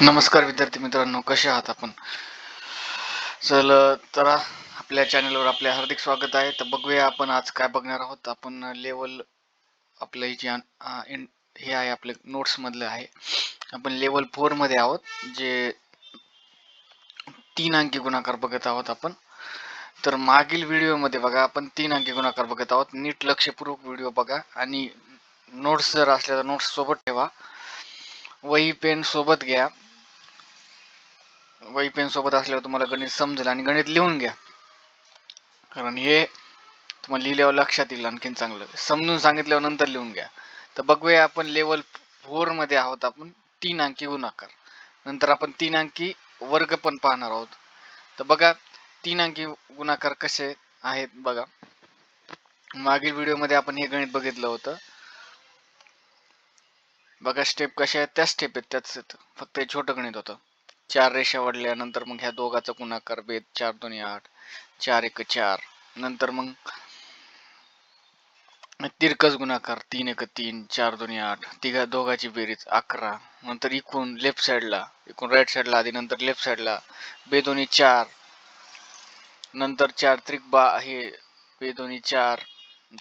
नमस्कार विद्यार्थी मित्रांनो, कसे आहात आपण? चल तर आपल्या चॅनलवर आपले हार्दिक स्वागत आहे. तर बघूया आपण आज काय बघणार आहोत. आपण लेवल आपलं हे जे हे आहे आपले नोट्स मधलं आहे. आपण लेवल 4 मध्ये आहोत, जे 3 अंकी गुणाकार बघत आहोत आपण. तर मागील व्हिडिओमध्ये बघा आपण 3 अंकी गुणाकार बघत आहोत. नीट लक्षपूर्वक व्हिडिओ बघा आणि नोट्स जर असल्या तर नोट्स सोबत ठेवा. वही पेन सोबत घ्या. वही पेन सोबत असल्यावर तुम्हाला गणित समजेल आणि गणित लिहून घ्या, कारण हे तुम्हाला लिहिल्यावर लक्षात येईल. आणखीन चांगलं समजून सांगितल्यावर नंतर लिहून घ्या. तर बघूया आपण लेवल 4 मध्ये आहोत आपण. 3 अंकी गुणाकार, नंतर आपण 3 अंकी वर्ग पण पाहणार आहोत. तर बघा 3 अंकी गुणाकार कसे आहेत बघा. मागील व्हिडिओ मध्ये आपण हे गणित बघितलं होतं बघा. स्टेप कशा आहेत त्या स्टेप आहेत त्याच, फक्त हे छोटं गणित होतं. 4 रेषा वळल्यानंतर मग ह्या दोघाचा गुणाकार बेद 4 2 8, 4 1 4. नंतर मग तिरकस गुणाकार 3 1 3, 4 2 8. दोघाची बेरीज 11. नंतर इकून लेफ्ट साइडला, इकून राईट साइडला आधी, नंतर लेफ्ट साइडला बेदोनी 4. नंतर 4 त्रिक हे बेदोनी 4,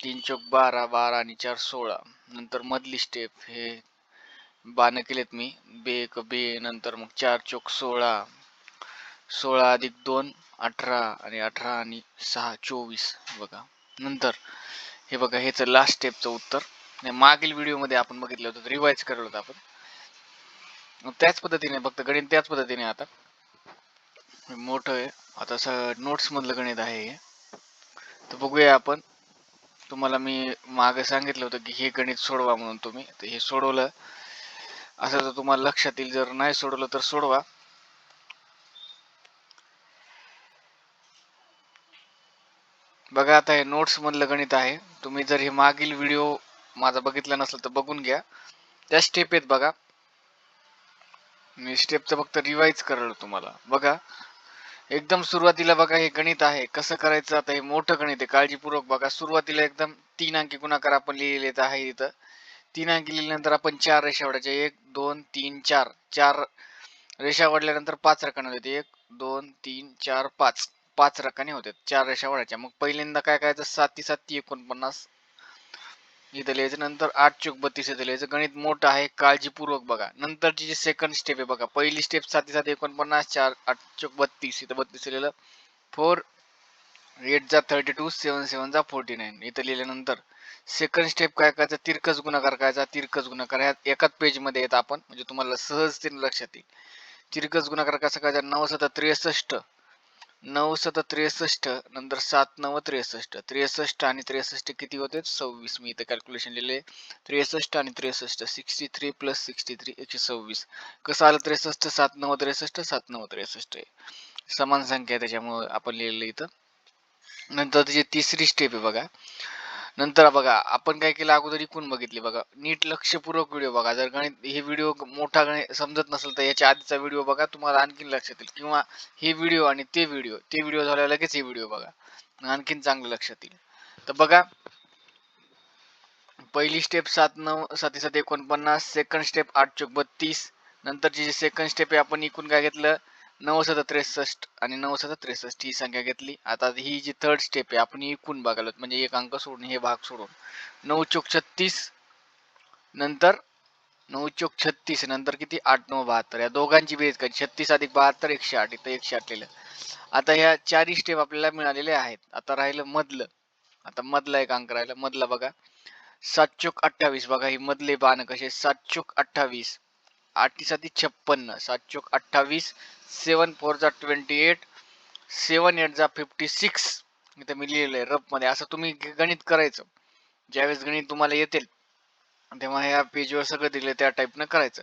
3 चौक 12, 12 आणि 4 16. नंतर मधली स्टेप हे बाण केलेत मी, बे एक बे. नंतर मग 4 चौक 16, 16 अधिक 2 18 आणि 18 आणि 6 24 बघा. नंतर हे बघा, हेच लास्ट स्टेपचं उत्तर. मागील व्हिडिओ मध्ये आपण बघितलं होतं, रिवाइज करत होतं आपण. त्याच पद्धतीने फक्त गणित त्याच पद्धतीने आता मोठं आहे. आता नोट्स मधलं गणित आहे हे. तर बघूया आपण. तुम्हाला मी मागे सांगितलं होतं की हे गणित सोडवा म्हणून, तुम्ही तर हे सोडवलं असं तर तुम्हाला लक्षात येईल. जर नाही सोडवलं तर सोडवा. बघा आता हे नोट्स मधलं गणित आहे. तुम्ही जर हे मागील व्हिडिओ माझा बघितला नसेल तर बघून घ्या. त्या स्टेप आहेत बघा. मी स्टेपचं फक्त रिवाइज करल तुम्हाला. बघा एकदम सुरुवातीला बघा हे गणित आहे. कसं करायचं आता, हे मोठं गणित आहे, काळजीपूर्वक बघा. सुरुवातीला एकदम 3 अंकी गुणाकार आपण लिहिलेले आहे इथं. 3 अंकी लिहिल्यानंतर आपण 4 रेषा ओढायच्या. 1 2 3 4. 4 रेषा ओढल्यानंतर 5 रकाने होते. 1 2 3 4 5. 5 रकाने होते. 4 रेषा ओढायच्या. मग पहिल्यांदा काय करायचं, 7 7 49 इथं लिहायचं. नंतर 8 चौक 32 इथं लिहायचं. गणित मोठं आहे, काळजीपूर्वक बघा. नंतरची जी सेकंड स्टेप आहे बघा. पहिली स्टेप 7 7 49, 4 8 चौक 32 इथं 32 लिहिलं. 4 8 जा 32, 7 7 जा 49 इथं लिहिल्यानंतर सेकंड स्टेप काय करायचं, तिरकस गुणाकार करायचा. तिरकस गुणाकार ह्या एकाच पेज मध्ये येत आपण, म्हणजे तुम्हाला सहजतेने लक्षात येईल. तिरकस गुणाकार कसा करायचा, 9 7 63, 9 7 63, नंतर 7 9 63. 63 आणि 63 किती होते, 26. मी इथे कॅल्क्युलेशन लिहिले. 63 आणि 63, 63 प्लस 63 126. कसं आलं 63, 7 9 63, 7 9 63 समान संख्या आहे, त्याच्यामुळे आपण लिहिलेलं इथं. नंतर त्याची तिसरी स्टेप आहे बघा. नंतर बघा आपण काय केलं, अगोदर इकून बघितली बघा. नीट लक्षपूर्वक व्हिडिओ बघा. जर गणित हे व्हिडिओ मोठा गणित समजत नसेल तर याच्या आधीचा व्हिडिओ बघा, तुम्हाला आणखीन लक्षात येईल. किंवा हे व्हिडिओ आणि ते व्हिडिओ झाल्यावर लगेच हे व्हिडिओ बघा, आणखीन चांगलं लक्षात येईल. तर बघा पहिली स्टेप 7 9 7 7 49. सेकंड स्टेप 8 चौक 32. नंतरची जी सेकंड स्टेप आहे, आपण इकून काय घेतलं, 9 7 63 आणि 9 7 63 ही संख्या घेतली. आता ही जी थर्ड स्टेप आहे, आपण इकून बघायला, म्हणजे एक अंक सोडून, हे भाग सोडून. 9 चौक 36, नंतर 9 चौक 36, नंतर किती, 8 9 72. या दोघांची बेरीज काय, 36 अधिक 72 108. इथं 108 लिहिलं. आता ह्या चारही स्टेप आपल्याला मिळालेले आहेत. आता राहिलं मधलं. आता मधला एक अंक राहिला. मधला बघा, 7 चौक 28. बघा ही मधले बाण कसे, 7 चौक 28, 8 7 56, 7 चौक 28, 7 4 जा 28, 7 8 जा 56. इथं मी लिहिलेलं आहे रफ मध्ये. असं तुम्ही गणित करायचं. ज्यावेळेस गणित तुम्हाला येतील तेव्हा ह्या पेजवर सगळं दिलं त्या टाईपनं करायचं.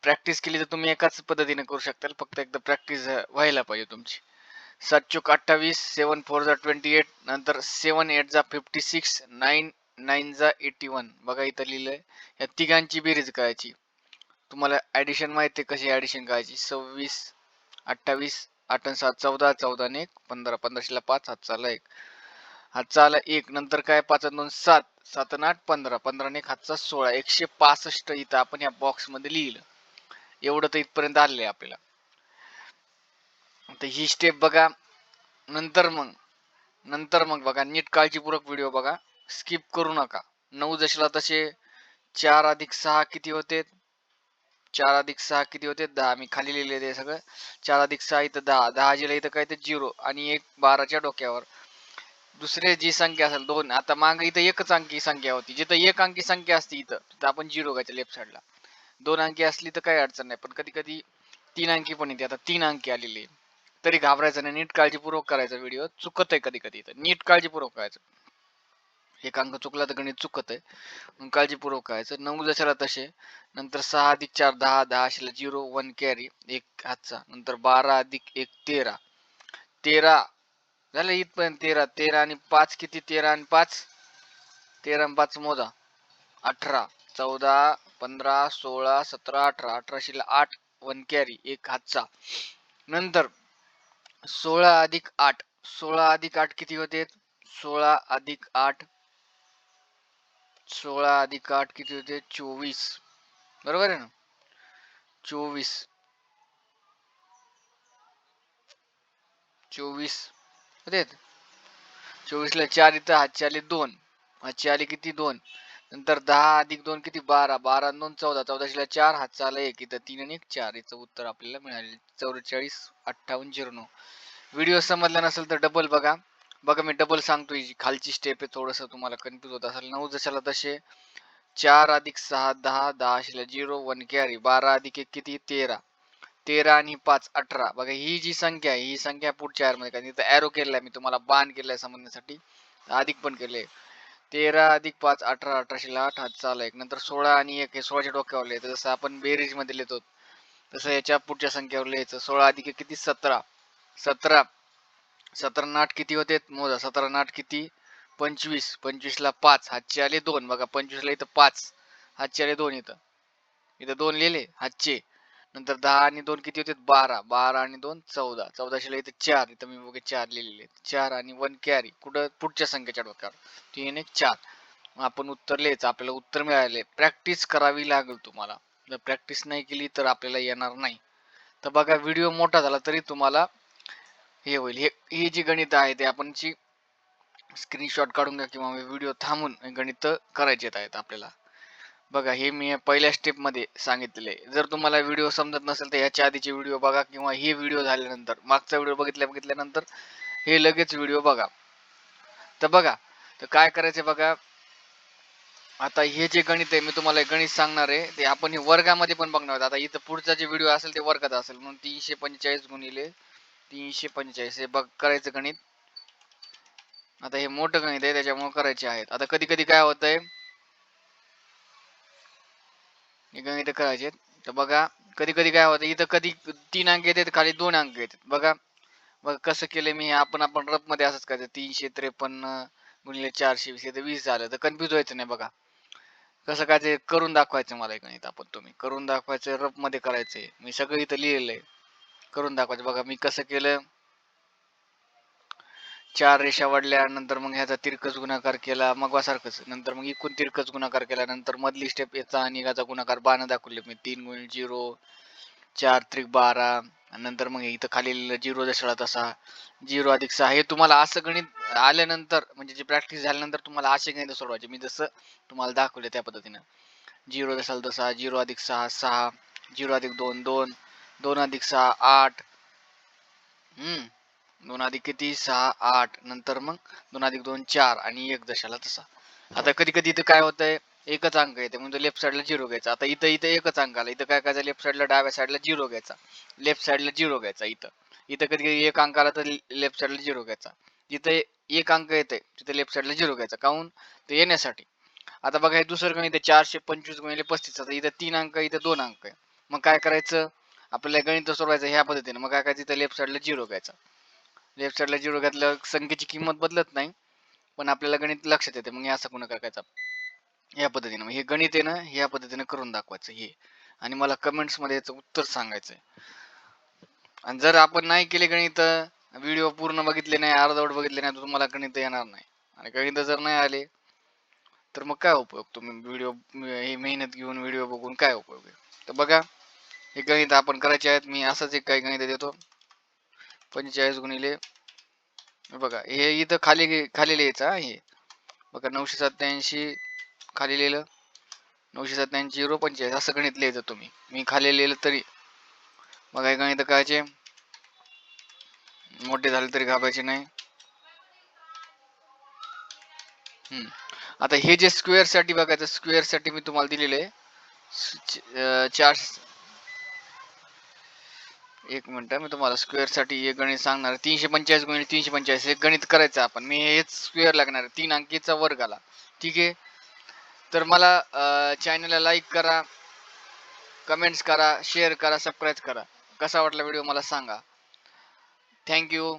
प्रॅक्टिस केली तर तुम्ही एकाच पद्धतीने करू शकता, फक्त एकदा प्रॅक्टिस व्हायला पाहिजे तुमची. 7 चौक 28, 7 4 जा 28, नंतर 7 8 जा 56, 9 9 जा 81. बघा इथं लिहिलंय. या तिघांची बेरीज करायची. तुम्हाला ऍडिशन माहिती आहे कशी ऍडिशन करायची. 26 28, 8 आणि 7 14, 14 आणि 1 15, 15 5, हातचा आला 1, हातचा आला 1. नंतर काय, 5 2 7, 7 8 15, 15 आणि 1 हातचा 16, 165 इथं आपण या बॉक्स मध्ये लिहिलं. एवढं तर इथपर्यंत आलेलं आहे आपल्याला. तर ही स्टेप बघा. नंतर मग बघा, नीट काळजीपूर्वक व्हिडिओ बघा, स्किप करू नका. 9 जशाला तसे 4 अधिक 6 किती होते? 4 अधिक 6 किती होते? 10. मी खाली लिहिले ते सगळं. 4 अधिक 6 इथं 10. 10 जिला इथं काय ते 0 आणि एक 12च्या डोक्यावर. दुसरे जी संख्या असेल 2. आता माग इथं एकच अंकी संख्या होती. जिथं एक अंकी संख्या असते इथं आपण 0 घ्यायचं लेफ्ट साईडला. 2 अंकी असली तर काही अडचण नाही, पण कधी कधी 3 अंकी पण येते. आता 3 अंकी आलेली तरी घाबरायचं नाही. नीट काळजीपूर्वक करायचा व्हिडिओ. चुकत आहे कधी कधी, तर नीट काळजीपूर्वक करायचं. एक अंक चुकला तर गणित चुकत आहे, मग काळजीपूर्वक करायचं. 9 जशाला तसे. नंतर 6 अधिक 4 10. 10 असेल 0 1 कॅरी एक हातचा. नंतर 12 अधिक 1 13. 13 झालं इथपर्यंत. 13 13 आणि 5 किती? 13 आणि 5 13 आणि 5 मोजा. 18 14 15 16 17 18. 18 8 1 कॅरी एक हातचा. नंतर 16 अधिक 8. 16 अधिक 8 किती होते? 16 अधिक 8 16 अधिक 8 किती होते? 24. बरोबर आहे ना? 24 होते. 24 ला 4 इथं, हातचे आले 2. हातचे आले किती? 2. नंतर 10 अधिक 2 किती? 12. 12 आणि 2 14. 14 ला 4, हातचा आला 1. इथं 3 आणि 1 4. याचं उत्तर आपल्याला मिळाले 44 5809. व्हिडिओ समजला नसेल तर डबल बघा. बघा मी डबल सांगतोय. खालची स्टेप आहे, थोडस तुम्हाला कन्फ्युज होत असेल. 9 जशाला तसे 4 अधिक 6 10. 10 असेल 0 1 कॅरी. 12 अधिक 1 किती? 13. 13 आणि 5 18. बघा ही जी संख्या आहे, ही संख्या पुढच्या मध्ये, कारण इथं एरो केलाय मी, तुम्हाला बाण केलाय समजण्यासाठी. अधिक पण केले. 13 अधिक 5 18. 18 8 हातचा आला 1. नंतर 16 आणि 1 हे 16च्या डोक्यावर लिहायचं. जसं आपण बेरीज मध्ये लिहितो तसं याच्या पुढच्या संख्येवर लिहायचं. 16 अधिक 1 किती? 17. 17 17 आणि 8 किती होते? मोजा. 17 आणि 8 किती? 25. 25 ला 5, हातचे आले 2. बघा 25 ला इथं 5, हातचे आले 2. इथं इथं 2 लिहिले हातचे. नंतर 10 आणि 2 किती होते? 12. 12 आणि 2 14. 14 इथं 4. इथं मी बघा 4 लिहिलेले. 4 आणि 1 कॅरी. कुठं? पुढच्या संख्येच्या डोक्यावर. 3 1 4. आपण उत्तर लिहायचं. आपल्याला उत्तर मिळाले. प्रॅक्टिस करावी लागेल तुम्हाला. जर प्रॅक्टिस नाही केली तर आपल्याला येणार नाही. तर बघा व्हिडिओ मोठा झाला तरी तुम्हाला हे होईल. हे जी गणित आहे ते आपण स्क्रीनशॉट काढून घ्या किंवा व्हिडिओ थांबून गणित करायचे आहेत आपल्याला. बघा हे मी पहिल्या स्टेप मध्ये सांगितले. जर तुम्हाला व्हिडिओ समजत नसेल तर याच्या आधीचे व्हिडिओ बघा, किंवा हे व्हिडिओ झाल्यानंतर मागचा व्हिडिओ बघितल्यानंतर हे लगेच व्हिडिओ बघा. तर बघा, तर काय करायचं बघा. आता हे जे गणित आहे, मी तुम्हाला गणित सांगणार आहे ते आपण हे वर्गामध्ये पण बघणार आहोत. आता इथं पुढचा जे व्हिडिओ असेल ते वर्गात असेल, म्हणून 345 गुणिले 345 हे बघ करायचं गणित. आता हे मोठं गणित आहे त्याच्यामुळे करायचे आहेत. आता कधी कधी काय होतंय, हे गणित करायचे. तर बघा कधी कधी काय होतं, इथं कधी 3 अंक येतात, खाली 2 अंक येतात. बघा बघा कसं केलं मी. आपण रफ मध्ये असंच करायचं. 353 गुणिले 420 इथं 20 झालं. तर कन्फ्युज व्हायचं नाही. बघा कसं काय ते करून दाखवायचं मला गणित. आपण तुम्ही करून दाखवायचं, रफ मध्ये करायचंय. मी सगळं इथं लिहिलेलं आहे, करून दाखवायचं. बघा मी कसं केलं. 4 रेषा वाढल्या, नंतर मग ह्याचा तिरकस गुणाकार केला, मग सारखंच. नंतर मग इकून तिरकस गुणाकार केला. नंतर मधली स्टेप याचा आणि याचा गुणाकार बाण दाखवले मी. 3 गुणिले 0 4 त्रिक 12. नंतर मग इथं खाली 0 जशाला तसा 0 अधिक 6. हे तुम्हाला असं गणित आल्यानंतर, म्हणजे जे प्रॅक्टिस झाल्यानंतर तुम्हाला असे गणित सोडवायचे. मी जसं तुम्हाला दाखवले त्या पद्धतीनं. 0 जशाला तसा 0 अधिक 6 6. 0 अधिक 2 2. 2 अधिक 6 8. 2 अधिक किती? 6 8. नंतर मग 2 अधिक 2 4 आणि 1 जशाला तसा. आता कधी कधी इथं काय होतंय, एकच अंक येते म्हणजे लेफ्ट साईडला 0 घ्यायचा. आता इथं इथं एकच अंक आला, इथं काय करायचं, लेफ्ट साईडला डाव्या साईडला 0 घ्यायचा. लेफ्ट साईडला 0 घ्यायचा. इथं इथं कधी कधी एक अंक आला तर लेफ्ट साईडला 0 घ्यायचा. जिथं एक अंक येते तिथं लेफ्ट साईडला 0 घ्यायचा. काहून? ते येण्यासाठी. आता बघा हे दुसरं गणित 425 गुणिले 35. आता इथं 3 अंक, इथं 2 अंक आहे. मग काय करायचं, आपल्याला गणित सोडवायचं ह्या पद्धतीने. मग काय करायचं, इथं लेफ्ट साईडला 0 घ्यायचा. लेफ्ट साईडला 0 घातल्यावर संख्येची किंमत बदलत नाही, पण आपल्याला गणित लक्षात येते. मग असं गुणाकार करायचा या पद्धतीने. हे गणित आहे ना, ह्या पद्धतीने करून दाखवायचं हे, आणि मला कमेंट्स मध्ये याचं उत्तर सांगायचंय. आणि जर आपण नाही केले गणित, व्हिडिओ पूर्ण बघितले नाही, अर्धवट बघितले नाही, तर तुम्हाला गणित येणार नाही. आणि गणित जर नाही आले तर मग काय उपयोग, तुम्ही व्हिडिओ हे मेहनत घेऊन व्हिडिओ बघून काय उपयोग आहे. तर बघा हे गणित आपण करायचे आहेत. मी असंच एक काही गणित देतो. 45 गुणिले, बघा हे इथं खाली खाली लिहायचं हे बघा. 987 खाली लिहिलं, 987 045 असं गणित लिहायचं तुम्ही. मी खाली लिहिलं तरी बघा. हे गणित करायचे, मोठे झाले तरी घाबरायचे नाही. आता हे जे स्क्वेअर साठी बघायचं, स्क्वेअर साठी मी तुम्हाला दिलेले आहे 4. एक मिनिट, मी तुम्हाला स्क्वेअर साठी एक गणित सांगणार. 345 गुणिले 345 हे गणित करायचं आपण. मी हेच स्क्वेअर लागणार आहे, 3 अंकीचा वर्ग आला. ठीक आहे. तर मला चॅनलला लाईक करा, कमेंट्स करा, शेअर करा, सबस्क्राईब करा. कसा वाटला व्हिडिओ मला सांगा. थँक्यू.